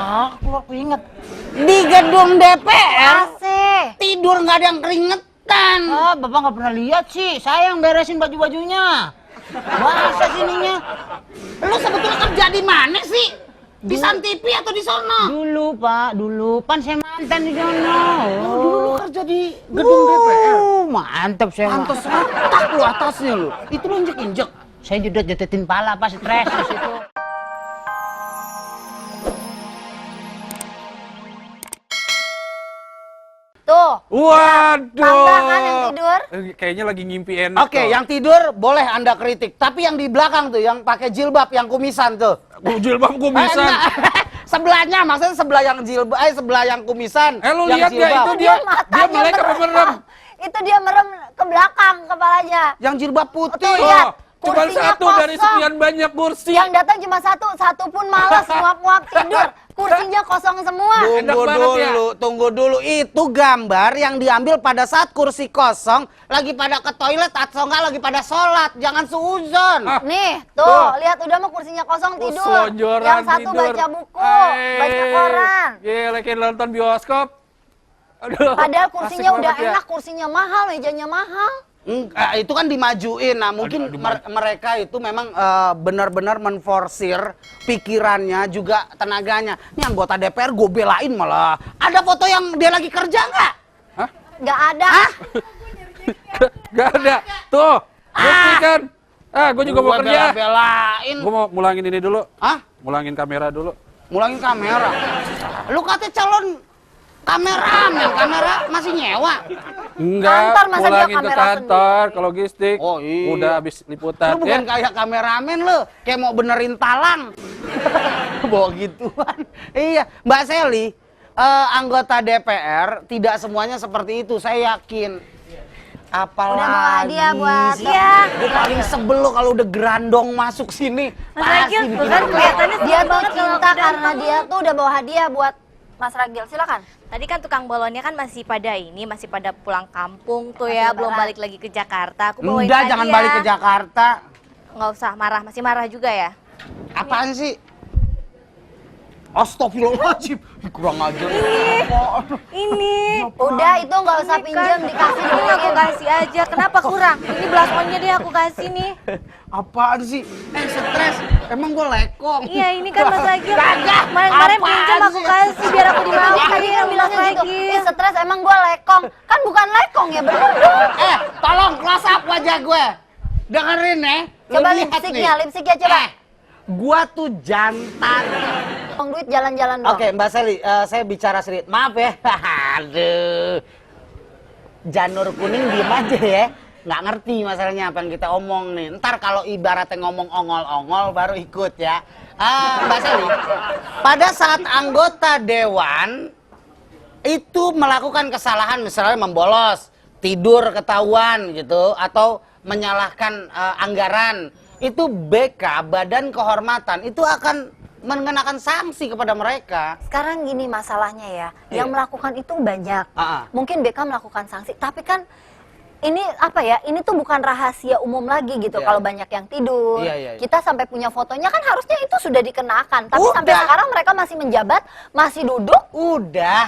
Aku inget di gedung DPR AC. tidur nggak ada yang keringetan. Oh, Bapak nggak pernah lihat sih. Saya yang beresin baju-bajunya. Masa sininya? Lu sebetulnya kerja di mana sih? Di Sun TV atau di sono? Dulu, Pak. Dulu. Pan saya mantan di sono. Oh, dulu lu kerja di gedung DPR? Mantep saya. Pantes retak lu atasnya lu. Itu lu injek-injek. Saya jedet-jedetin pala, Pak. Stres di situ. Tuh. Waduh. Tambah kan yang tidur? Kayaknya lagi ngimpi enak. Oke, yang tidur boleh Anda kritik, tapi yang di belakang tuh, yang pakai jilbab, yang kumisan tuh. Jilbab kumisan. Sebelahnya, maksudnya sebelah yang jilbab, sebelah yang kumisan. Lu yang lihat nggak itu dia melek apa merem? Itu dia merem ke belakang kepalanya. Yang jilbab putih. Tuh, lihat. Cuma Kursinya satu kosong. dari sekian banyak kursi. Yang datang cuma satu pun malas nguap-nguap tidur. Kursinya kosong semua. Enak banget ya. Tunggu dulu. Itu gambar yang diambil pada saat kursi kosong, lagi pada ke toilet atau enggak lagi pada sholat. Jangan suuzon. Nih, tuh, lihat udah mah kursinya kosong tidur. Selonjoran Yang satu tidur. baca buku, baca koran. Gila, kayak nonton bioskop. Aduh. Padahal kursinya asik udah banget ya. enak, kursinya mahal, mejanya mahal. Itu kan dimajuin. Nah, mungkin mereka itu memang benar-benar menforsir pikirannya juga tenaganya. Ini anggota DPR gue belain malah. Ada foto yang dia lagi kerja nggak? Hah? Nggak ada. Gak ada. Tuh, buktikan. Gue juga mau kerja. Belain. Gue mau mulangin ini dulu. Hah? Mulangin kamera dulu. Mulangin kamera. Lu katanya calon kameramen, kamera masih nyewa. Enggak, Kantor, masa dia pulangin ke kamera kantor ke logistik. Oh, iya. Udah habis liputan. Lu bukan kayak kameramen lu, kayak mau benerin talang. Bawa gituan. Iya, Mbak Sally, anggota DPR tidak semuanya seperti itu, saya yakin. Apalagi Udah bawa hadiah buat sih. dia. Gue paling sebel lo kalau udah gerandong masuk sini. Mas Ragil, tuh kan kelihatannya dia tuh cinta karena dia tuh udah bawa hadiah buat Mas Ragil. Silakan. Tadi kan tukang bolonnya kan masih pada pulang kampung tuh Masih ya, lebaran. belum balik lagi ke Jakarta. Aku bawain Udah, hadiah. jangan balik ke Jakarta. Nggak usah marah, masih marah juga ya? Apaan sih? Astagfirullahaladzim, kurang ajar. Ini. Udah itu nggak usah pinjam, dikasih Ini aku dulu. kasih aja, kenapa kurang? Ini blasonnya deh aku kasih nih. Apaan sih? Stres. Emang gue lekong. Iya, ini kan Mas Ragil. Kagak. Kemarin Apaan pinjam aku sih? kasih biar aku dimaafin. Tadi yang bilang gitu. lagi. Ih, stres emang gue lekong. Kan bukan lekong ya, bener dong. Tolong close up wajah gue. Dengerin ya. Lu Coba lihat lipstiknya coba. Gua tuh jantan. Bang Duit jalan-jalan dong. Oke, Mbak Sally, saya bicara serius. Maaf ya. Aduh. Janur kuning diem aja ya. Nggak ngerti masalahnya apa yang kita omong nih. Ntar kalau ibaratnya ngomong ongol-ongol baru ikut ya. Mbak Sally, pada saat anggota dewan itu melakukan kesalahan, misalnya membolos, tidur ketahuan gitu, atau menyalahkan anggaran, itu BK, Badan Kehormatan, itu akan mengenakan sanksi kepada mereka. Sekarang gini masalahnya ya, Iya. yang melakukan itu banyak. Ah. Mungkin BK melakukan sanksi, tapi kan ini apa ya? Ini tuh bukan rahasia umum lagi gitu. Iya. Kalau banyak yang tidur, Iya. kita sampai punya fotonya kan harusnya itu sudah dikenakan. Tapi Udah. sampai sekarang mereka masih menjabat, masih duduk.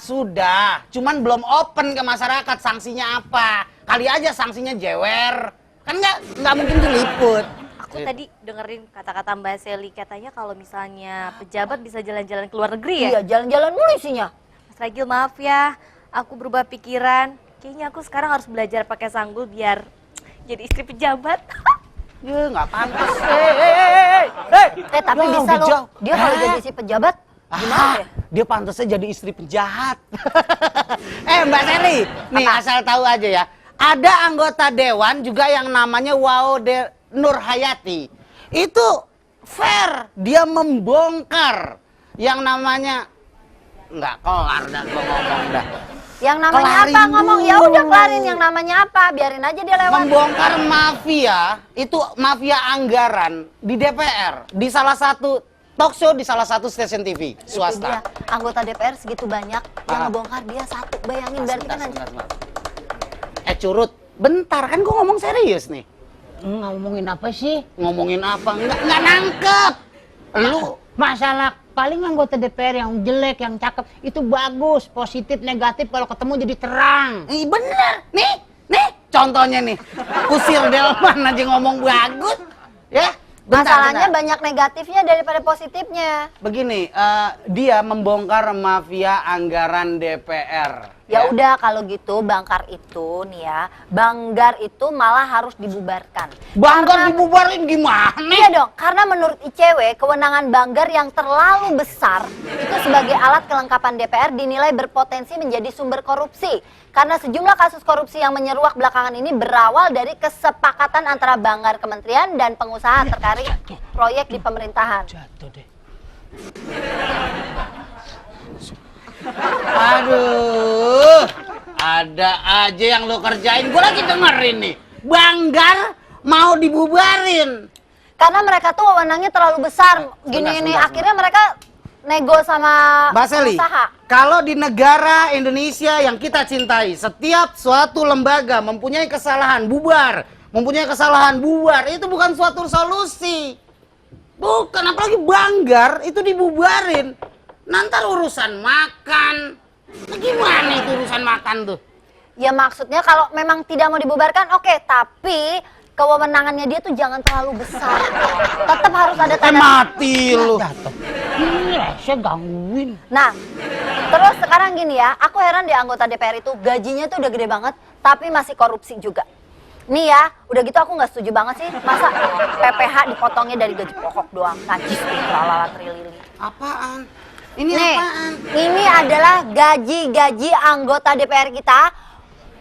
Sudah. Cuman belum open ke masyarakat sanksinya apa. Kali aja sanksinya jewer. Kan nggak mungkin diliput. Aku tadi dengerin kata-kata Mbak Sally, katanya kalau misalnya pejabat bisa jalan-jalan ke luar negeri ya? Iya, jalan-jalan mulu isinya. Mas Ragil maaf ya, aku berubah pikiran. Kayaknya aku sekarang harus belajar pakai sanggul biar jadi istri pejabat. Ya nggak pantas. Tapi Wah, bisa udah loh, jauh. dia kalau jadi si pejabat, gimana ya? Dia pantasnya jadi istri penjahat. Mbak Sally, nih asal tahu aja ya. Ada anggota dewan juga yang namanya Waude Nurhayati. Itu fair, dia membongkar yang namanya nggak kelar dah gua ngomong dah. Yang namanya Kelarin apa ngomong? Ya dulu. udah kelarin yang namanya apa, biarin aja dia lewat. Membongkar mafia, itu mafia anggaran di DPR, di salah satu talk show di salah satu stasiun TV Itu dia, swasta. anggota DPR segitu banyak, yang Ah. ngebongkar dia satu. Bayangin berarti kan Sebentar. Curut, bentar kan gua ngomong serius nih. Ngomongin apa sih? Ngomongin apa? Nggak nangkep. Lu Masalah paling anggota DPR yang jelek, yang cakep itu bagus, positif, negatif kalau ketemu jadi terang. Bener, nih contohnya nih, Kusir Delman aja ngomong bagus, ya. Masalahnya banyak negatifnya daripada positifnya. Begini, dia membongkar mafia anggaran DPR. Ya udah kalau gitu Banggar itu nih ya, Banggar itu malah harus dibubarkan. Banggar dibubarin gimana? Iya dong, karena menurut ICW kewenangan Banggar yang terlalu besar itu sebagai alat kelengkapan DPR dinilai berpotensi menjadi sumber korupsi. Karena sejumlah kasus korupsi yang menyeruak belakangan ini berawal dari kesepakatan antara Banggar Kementerian dan pengusaha terkait proyek di pemerintahan. Jatuh deh. Aduh, ada aja yang lo kerjain. Gue lagi dengerin nih, Banggar mau dibubarin. Karena mereka tuh wewenangnya terlalu besar. Gini-gini akhirnya mereka nego sama Mbak Seli, pengusaha. kalau di negara Indonesia yang kita cintai, setiap suatu lembaga mempunyai kesalahan bubar, itu bukan suatu solusi. Bukan, apalagi Banggar itu dibubarin. Nanti urusan makan. Nah, gimana itu urusan makan tuh? Ya maksudnya kalau memang tidak mau dibubarkan oke, tapi kewenangannya dia tuh jangan terlalu besar. Tetap harus ada tanda. Mati lu. Jatuh. Ini saya gangguin. Nah, terus sekarang gini ya, aku heran di anggota DPR itu gajinya tuh udah gede banget, tapi masih korupsi juga. Nih ya, udah gitu aku nggak setuju banget sih, masa PPH dipotongnya dari gaji pokok doang, najis tuh, tralala trilili. Apaan? Ini Nih, apaan? ini adalah gaji-gaji anggota DPR kita.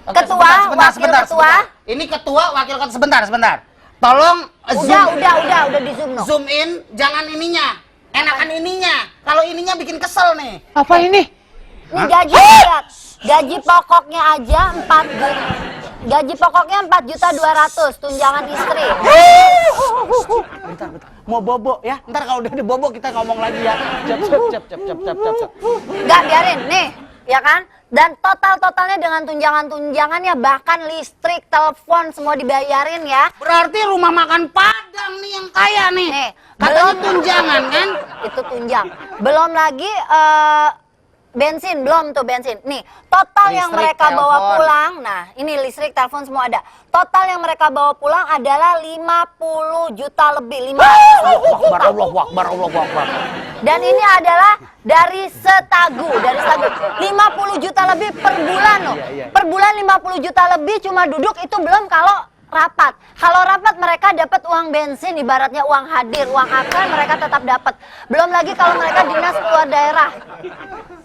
Oke, Ketua, wakil ketua. Ini ketua, wakil ketua, sebentar. Tolong Udah di zoom no. zoom in, jangan ininya. Enakan ininya. Kalau ininya bikin kesel nih. Apa ini? Ini gaji lihat. Gaji pokoknya aja 4 juta. Gaji pokoknya 4.200.000, tunjangan istri. Bentar. Mau bobo ya. Ntar kalau udah bobo kita ngomong lagi ya. Cep. Enggak, biarin nih, ya kan? Dan totalnya dengan tunjangannya bahkan listrik, telepon semua dibayarin ya. Berarti rumah makan Padang nih yang kaya nih. Nih, Katanya tunjangan kan? Itu tunjang. Belum lagi bensin, belum tuh bensin. Nih, total yang Listrik, mereka bawa telepon. pulang, nah ini listrik, telepon semua ada. Total yang mereka bawa pulang adalah 50 juta lebih. 50 juta. Allahu Akbar. Dan ini adalah dari Setagu. 50 juta lebih per bulan loh. Iya. Per bulan 50 juta lebih cuma duduk, itu belum kalau rapat. Kalau rapat mereka dapat uang bensin, ibaratnya uang hadir, uang akal mereka tetap dapat. Belum lagi kalau mereka dinas keluar daerah.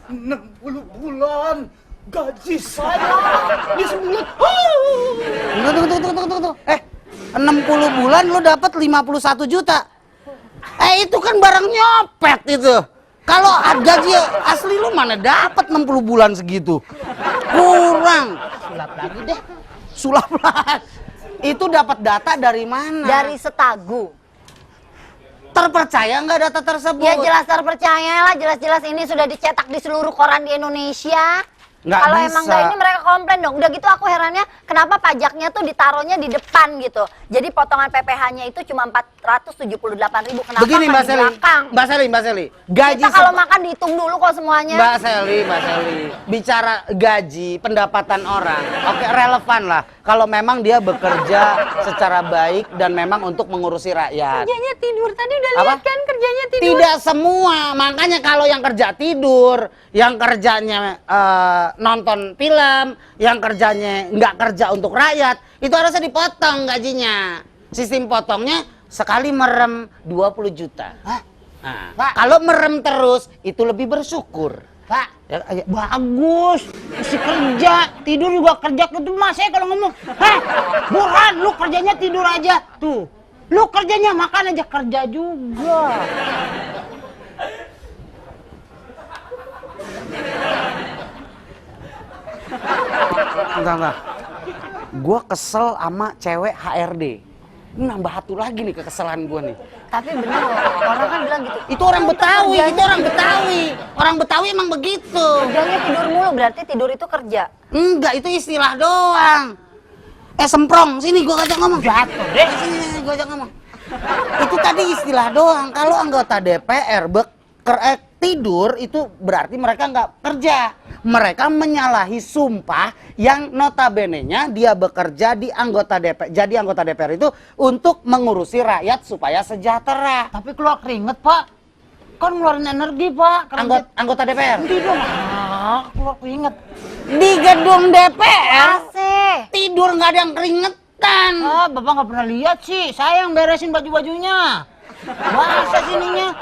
60 bulan gaji saya di sebulan. Tunggu. 60 bulan lu dapat 51 juta. Itu kan barang nyopet itu. Kalau gaji asli lu mana dapat 60 bulan segitu? Kurang. Sulap lagi deh. Sulap lah. Itu dapat data dari mana? Dari Setagu. Terpercaya nggak data tersebut? Ya jelas terpercaya lah, jelas-jelas ini sudah dicetak di seluruh koran di Indonesia. Nggak Kalau bisa. emang nggak ini mereka komplain dong. Udah gitu aku herannya kenapa pajaknya tuh ditaruhnya di depan gitu. Jadi potongan PPh-nya itu cuma 478.000. Kenapa Begini nggak Mbak di Seli. belakang? Mbak Seli. Gaji Kita kalau makan dihitung dulu kok semuanya. Mbak Seli. Bicara gaji, pendapatan orang, oke relevan lah. Kalau memang dia bekerja secara baik dan memang untuk mengurusi rakyat. Kerjanya tidur, tadi udah Apa? lihat kan kerjanya tidur. Tidak semua, makanya kalau yang kerja tidur, yang kerjanya nonton film, yang kerjanya nggak kerja untuk rakyat, itu harusnya dipotong gajinya. Sistem potongnya sekali merem 20 juta. Nah, Pak. kalau merem terus, itu lebih bersyukur. Pak, Ya, bagus. Mesti kerja, tidur juga kerja. Itu mas saya kalau ngomong, Burhan, lu kerjanya tidur aja. Tuh, lu kerjanya makan aja, kerja juga. Enggak. Gua kesel sama cewek HRD. Ini nambah satu lagi nih kekesalan gua nih. Tapi bener loh, orang kan bilang gitu. Itu orang Betawi, Orang Betawi emang begitu. Kerjanya tidur mulu, berarti tidur itu kerja. Enggak, itu istilah doang. Semprong, sini gua ajak ngomong. Jatuh deh. Sini gua ajak ngomong. Itu tadi istilah doang. Kalau anggota DPR tidur itu berarti mereka nggak kerja. Mereka menyalahi sumpah yang notabene-nya dia bekerja di anggota DPR. Jadi anggota DPR itu untuk mengurusi rakyat supaya sejahtera. Tapi keluar keringet, Pak. Kan ngeluarin energi, Pak. Anggota DPR. Tidur. Keluar keringet. Di gedung DPR AC. tidur nggak ada yang keringetan. Bapak nggak pernah lihat sih. Saya yang beresin baju-bajunya. Masa sininya?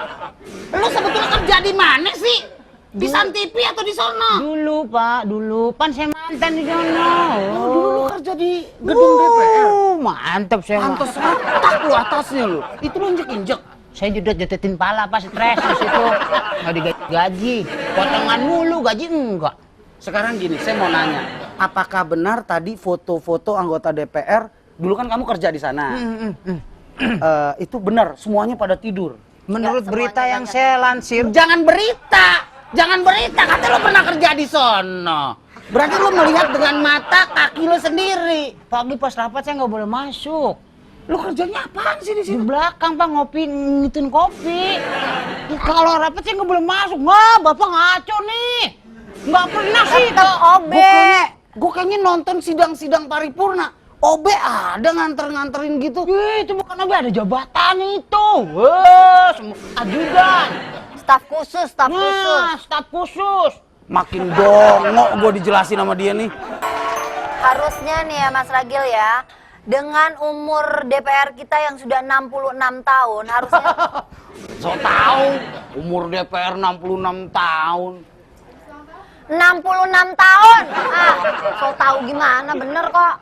Lu sebetulnya kerja di mana sih? Di San TV atau di sono? Dulu, Pak. Dulu. Pan saya mantan di sana. Dulu lu kerja di gedung DPR. Mantap saya. Pantes retak lu atasnya lu. Itu lu injek-injek. Saya juga jetetin pala, Pak. Stres di situ. Nggak digaji. Potongan mulu, gaji enggak. Sekarang gini, saya mau nanya. Apakah benar tadi foto-foto anggota DPR, dulu kan kamu kerja di sana. Itu benar, semuanya pada tidur. Menurut Nggak berita semuanya yang banyak. saya lansir, Jangan berita. Jangan berita, kata lu pernah kerja di sono. Berarti lu melihat dengan mata kaki lu sendiri. pagi pas rapat saya nggak boleh masuk. Lu kerjanya apaan sih di Di sini? belakang, Pak, ngopi, ngitung kopi. Kalau rapat saya nggak boleh masuk. Wah, Bapak ngaco nih. Nggak pernah sih. Tetep OB. Gue kayaknya nonton sidang-sidang paripurna. OB ada nganter-nganterin gitu. Itu bukan OB, ada jabatannya itu. Wah, semua ajudan. Staf khusus, staf khusus. Nah, staf khusus. Makin dongok gue dijelasin sama dia nih. Harusnya nih ya Mas Ragil ya, dengan umur DPR kita yang sudah 66 tahun, harusnya So tahu umur DPR 66 tahun. 66 tahun. So tahu gimana, bener kok.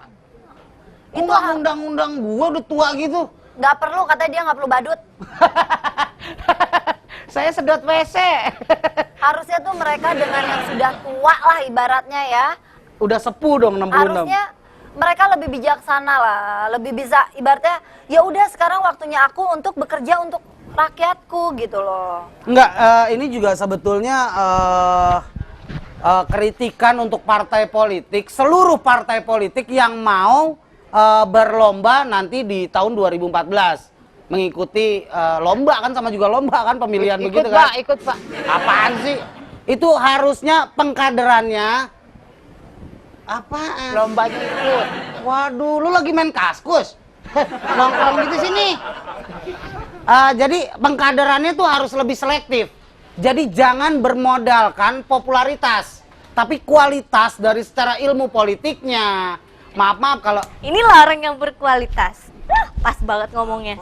Itu undang-undang gue udah tua gitu. Nggak perlu, katanya dia nggak perlu badut. Saya sedot WC. Harusnya tuh mereka dengan yang sudah tua lah ibaratnya ya. Udah sepuh dong 66. Harusnya mereka lebih bijaksana lah, lebih bisa ibaratnya ya udah sekarang waktunya aku untuk bekerja untuk rakyatku gitu loh. Enggak, ini juga sebetulnya kritikan untuk partai politik, seluruh partai politik yang mau berlomba nanti di tahun 2014 mengikuti lomba kan, sama juga lomba kan, pemilihan begitu kan? Ikut, Pak. Apaan sih? Itu harusnya pengkaderannya apaan? Lombanya ikut. Waduh, lu lagi main kaskus? Nongkrong gitu sini. Jadi pengkaderannya tuh harus lebih selektif. Jadi jangan bermodalkan popularitas, tapi kualitas dari secara ilmu politiknya. Maaf kalau Inilah orang yang berkualitas. Pas banget ngomongnya.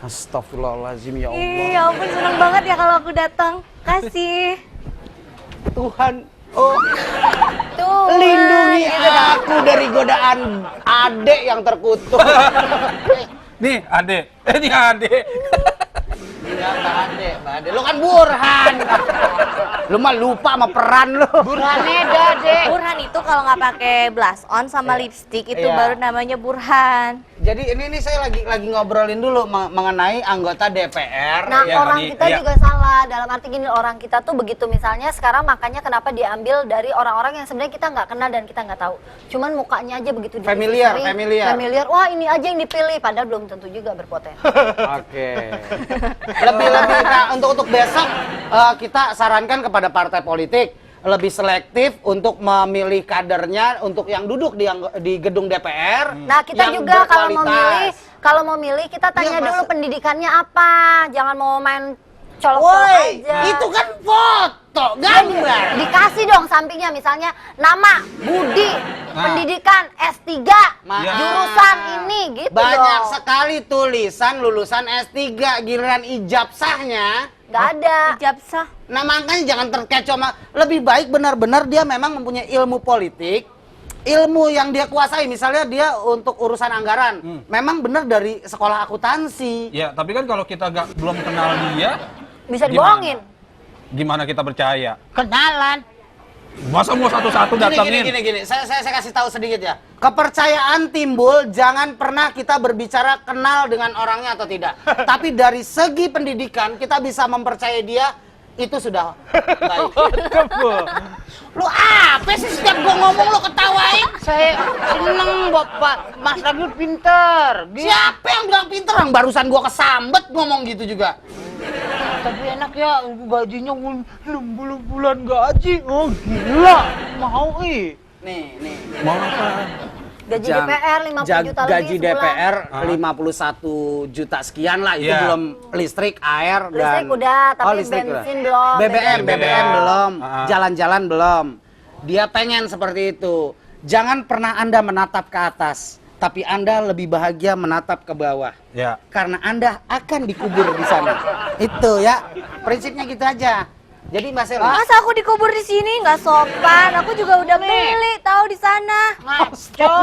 Astagfirullahaladzim, ya Allah. Iya ampun, seneng banget ya kalau aku datang. Kasih. Tuhan, oh Tuh. lindungi gitu dah. aku dari godaan adek yang terkutuk. Nih, Ade. Ini Ade. Iya, Mbak Ade. Lu kan Burhan. Lu mah lupa sama peran lu. Burhaneda, Dek. Burhan itu kalau nggak pakai blush on sama lipstick itu Iya. baru namanya Burhan. Jadi ini saya lagi ngobrolin dulu mengenai anggota DPR. Nah, Iya, orang Noni. kita Iya. juga salah. Dalam arti gini, orang kita tuh begitu misalnya sekarang makanya kenapa diambil dari orang-orang yang sebenarnya kita nggak kenal dan kita nggak tahu. Cuman mukanya aja begitu Familiar, ditelusuri, familiar. familiar. Wah, ini aja yang dipilih padahal belum tentu juga berpotensi. Oke. Lebih nah, untuk besok kita sarankan kepada partai politik lebih selektif untuk memilih kadernya untuk yang duduk di gedung DPR. Nah, kita yang juga berkualitas. kalau mau milih kita tanya Iya, dulu Mas. pendidikannya apa. Jangan mau main colok-colok Woi, aja. itu kan foto, gambar. Dikasih dong sampingnya misalnya nama, budi, pendidikan, S3, Ma- jurusan ini gitu Banyak dong. sekali tulisan lulusan S3, giliran ijabsahnya. Nggak ada. Ijabsah. Nah makanya jangan terkecoh, lebih baik benar-benar dia memang mempunyai ilmu politik, ilmu yang dia kuasai, misalnya dia untuk urusan anggaran, memang benar dari sekolah akuntansi. Ya, tapi kan kalau kita belum kenal dia, Bisa gimana? dibohongin. Gimana kita percaya? Kenalan. Masa mau satu-satu datangin? Gini. Saya kasih tahu sedikit ya. Kepercayaan timbul jangan pernah kita berbicara kenal dengan orangnya atau tidak. Tapi dari segi pendidikan kita bisa mempercayai dia, itu sudah baik. Lu apa sih setiap gua ngomong lu ketawain? Saya seneng, Bapak. Mas Ragil pinter. Siapa yang bilang pinter? Yang barusan gua kesambet ngomong gitu juga. tapi enak ya, gajinya 60 bulan gaji. Oh gila, mau ih. Nih. Mau apa? Gaji DPR 50 juta lebih Gaji sebulan. DPR 51 juta sekian lah, itu Iya. belum listrik, air, dan... Listrik udah, tapi listrik bensin udah. belum. BBM belum, Ah. jalan-jalan belum. Dia pengen seperti itu. Jangan pernah Anda menatap ke atas, tapi Anda lebih bahagia menatap ke bawah. Ya. Karena Anda akan dikubur di sana. Itu ya, prinsipnya gitu aja. Jadi Mbak Selly, Masa aku dikubur di sini nggak sopan? Aku juga udah beli tahu di sana. Ngaco.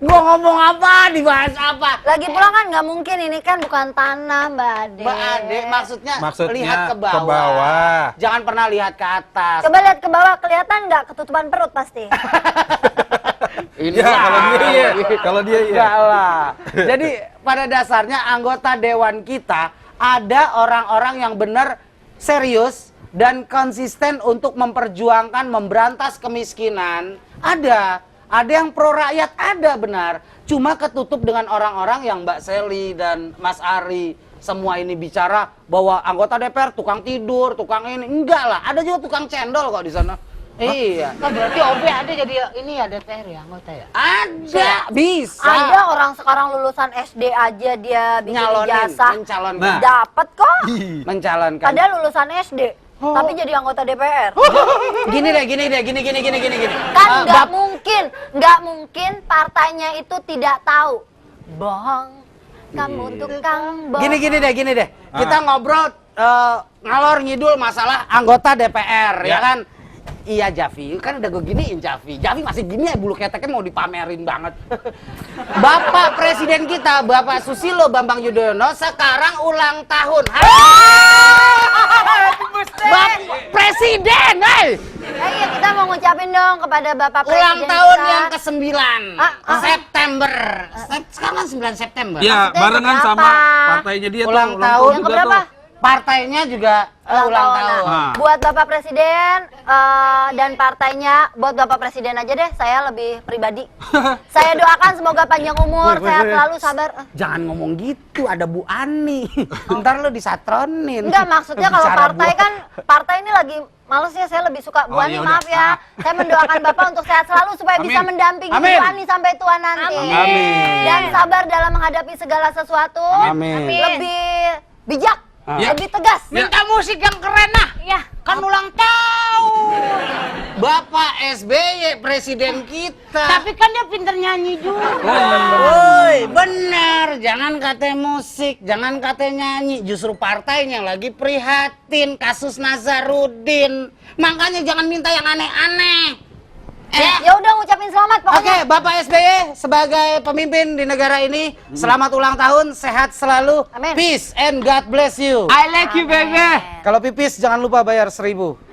gua ngomong apa, dibahas apa? Lagi pula kan nggak mungkin, ini kan bukan tanah Mbak Ade. Mbak Ade, maksudnya lihat ke ke bawah. bawah. Jangan pernah lihat ke atas. Coba lihat ke bawah, kelihatan nggak ketutupan perut pasti. Ini Ya, kalau dia iya. Enggak lah. Jadi pada dasarnya anggota dewan kita ada orang-orang yang benar serius dan konsisten untuk memperjuangkan memberantas kemiskinan. Ada yang pro rakyat, ada benar. Cuma ketutup dengan orang-orang yang Mbak Selly dan Mas Ari semua ini bicara bahwa anggota DPR tukang tidur, tukang ini. Enggak lah, ada juga tukang cendol kok di sana. Iya. Nah, berarti OB ada jadi ini ya DPR ya, anggota ya? Ada, bisa. Ada orang sekarang lulusan SD aja dia bikin Nyalonin, ijazah. mencalonkan. Nah. Dapat kok. Mencalonkan. Padahal lulusan SD, Oh. tapi jadi anggota DPR. Gini. Kan Bap- nggak mungkin partainya itu tidak tahu. Bohong, kamu tukang bohong. Gini deh. Kita ngobrol ngalor ngidul masalah anggota DPR, ya Ya. kan? Iya Javi, kan udah gue giniin Javi masih gini ya, bulu keteknya mau dipamerin banget. Bapak Presiden kita, Bapak Susilo Bambang Yudhoyono sekarang ulang tahun. Bapak Presiden, Iya, kita mau ngucapin dong kepada Bapak Presiden ulang tahun kita. yang ke-9 September. Sekarang kan 9 September. Ya, Maksudnya barengan berapa? sama partainya dia Ulang tuh. tahun Yang juga keberapa? tuh. Partainya juga ulang tahun. Nah. Buat Bapak Presiden dan partainya, buat Bapak Presiden aja deh, saya lebih pribadi. Saya doakan semoga panjang umur, sehat selalu, sabar. Jangan ngomong gitu, ada Bu Ani. Ntar lu disatronin. Enggak, maksudnya kalau Bicara partai Bu- kan, partai ini lagi males ya, saya lebih suka Bu Oh, Ani, yaudah. maaf ya. Saya mendoakan Bapak untuk sehat selalu supaya bisa Amin. mendampingi Amin. Bu Ani sampai tua nanti. Amin. Dan sabar dalam menghadapi segala sesuatu. Amin. Lebih bijak, Ya. lebih tegas. Minta musik yang keren nah. Ya, Kan ulang tahun. Bapak SBY presiden kita. Tapi kan dia pinter nyanyi juga. Woi, bener. Jangan katanya musik, jangan katanya nyanyi. Justru partainya yang lagi prihatin kasus Nazarudin. Makanya jangan minta yang aneh-aneh. Ya udah ngucapin selamat Oke, pokoknya. Bapak SBY sebagai pemimpin di negara ini, selamat ulang tahun, sehat selalu, Amin. peace and God bless you. I like you baby. Kalau pipis jangan lupa bayar 1.000.